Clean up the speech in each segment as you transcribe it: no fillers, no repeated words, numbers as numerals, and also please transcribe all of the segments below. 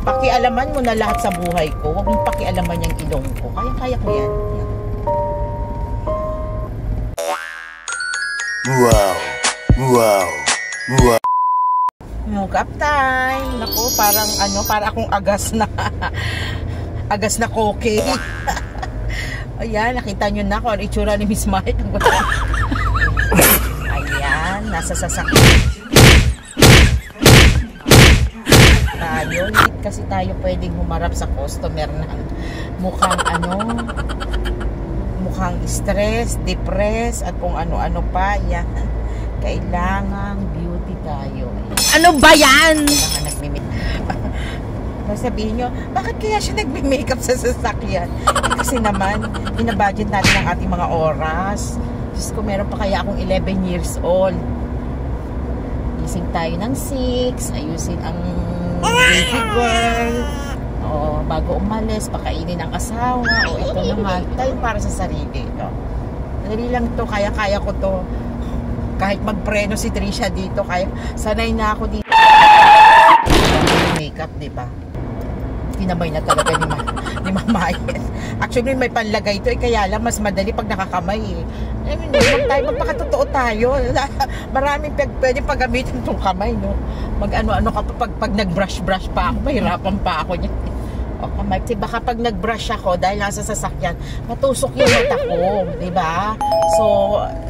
Pakialaman mo na lahat sa buhay ko. Huwag mong pakialaman yung ilong ko. Kaya ko yan. Wow. Wow. Wow. Mugap time. Naku, parang para akong agas na koke. Ayan, nakita nyo na kung ano itsura ni Miss Mike. Ayan, nasa sasakyan tayo. Kasi tayo pwedeng humarap sa customer ng mukhang stress, depressed, at kung ano-ano pa. Yan. Kailangang beauty tayo. Ano ba yan? Sabihin nyo, bakit kaya siya nagme-makeup sa sasakyan? Kasi naman, binabudget natin ang ating mga oras. Diyos ko, meron pa kaya akong 11 years old. Gising tayo ng 6, ayusin ang baby girl. O, bago umalis, pakainin ang asawa. O, ito naman, tayo para sa sarili. Dali lang to, kaya-kaya ko to. Kahit magpreno si Trisha dito, kaya sanay na ako dito. Makeup, diba? Tinabay na talaga ni Mamayan. Actually, may panlagay ito, kaya lang mas madali pag nakakamay. I mean, magpakatotoo tayo. Maraming pwede paggamitin itong kamay, no? Mag-ano-ano ka pag nag-brush-brush pa ako, mahirapan pa ako niyan. O kamay, baka pag nag-brush ako dahil nasa sasakyan, matusok yung mata ko, diba? So,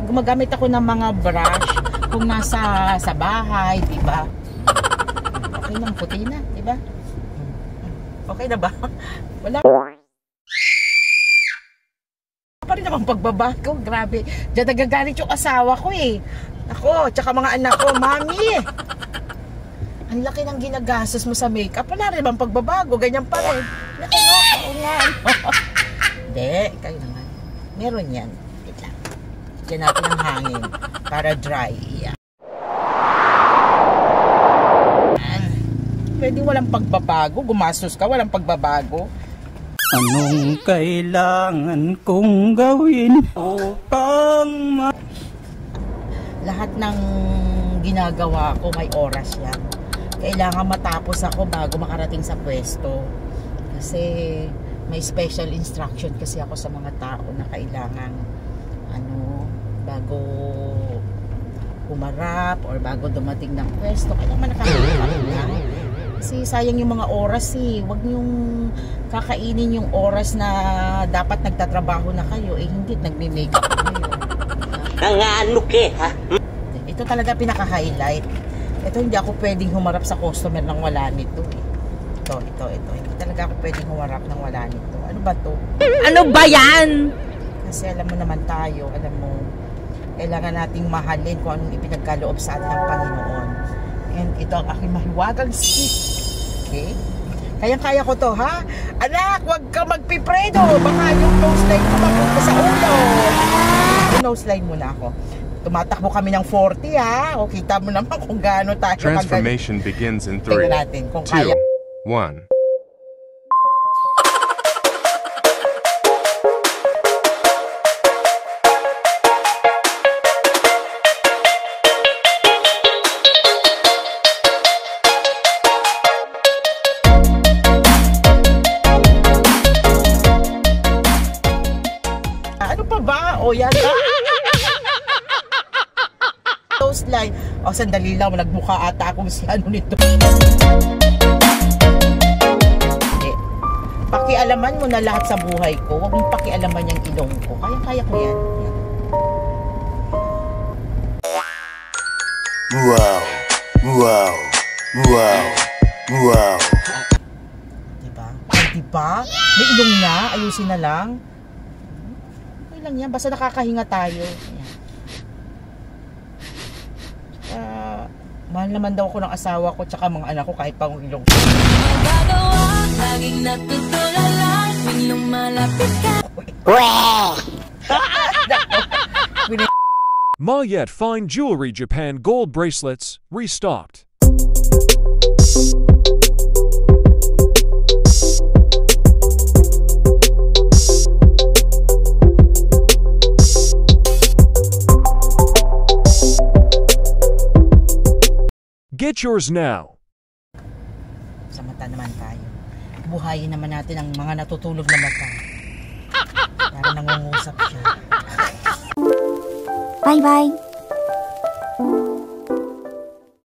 gumagamit ako ng mga brush kung nasa sa bahay, diba? Okay lang, puti na, diba? Okay na ba? Wala pa rin naman pagbabago. Grabe. Diyan nagagalit yung asawa ko eh. Ako, tsaka mga anak ko. Mami! Ang laki ng ginagastos mo sa makeup. Wala rin naman pagbabago. Ganyan pa rin. Laki nga. Oo nga. Hindi. Kayo naman. Meron yan. Wait lang. Diyan natin ang hangin. Para dry. Yeah. Pwede walang pagbabago. Gumastos ka, walang pagbabago. Anong kailangan kong gawin upang lahat ng ginagawa ko may oras yan. Kailangan matapos ako bago makarating sa pwesto. Kasi may special instruction kasi ako sa mga tao na kailangan bago humarap or bago dumating ng pwesto, kailangan nakahawak na. Kasi sayang yung mga oras eh. Huwag niyong kakainin yung oras na dapat nagtatrabaho na kayo. Eh hindi, nagme-makeup kayo. Nangano ke, ha? Ito talaga pinaka-highlight. Ito hindi ako pwedeng humarap sa customer nang wala nito eh. Ito. Hindi talaga ako pwedeng humarap nang wala nito. Ano ba to? Ano ba yan? Kasi alam mo naman tayo, alam mo, kailangan nating mahalin kung anong ipinagkaloob sa atin ng Panginoon. And ito ang aking mahiwagang stick. Okay? Kaya-kaya ko to, ha? Anak, huwag ka magpipredo. Baka yung nose line ko mapunta sa ulo. Yung nose line muna ako. Tumatakbo kami ng 40, ha? O, kita mo naman kung gaano tayo. Transformation begins in 3, 2, 1. O yan. Nose line. O sandali lang, nagmukha ata akong si ano nito. Pakialaman mo na lahat sa buhay ko. Huwag mong pakialaman yung ilong ko. Kaya ko yan. Wow. Wow. Wow. Wow. Diba? Ay, diba? May ilong na. Ayusin na lang. Lang yan, basta nakakahinga tayo. Mahal naman daw ako ng asawa ko tsaka mga anak ko kahit pang ilong. Laging natutulala, tuwing lumalapit ka. Mayet Fine Jewelry Japan Gold Bracelets, restocked. Get yours now. mata naman tayo. Buhayin naman natin ang mga natutulog na mata. Para nangungusap siya. Bye-bye.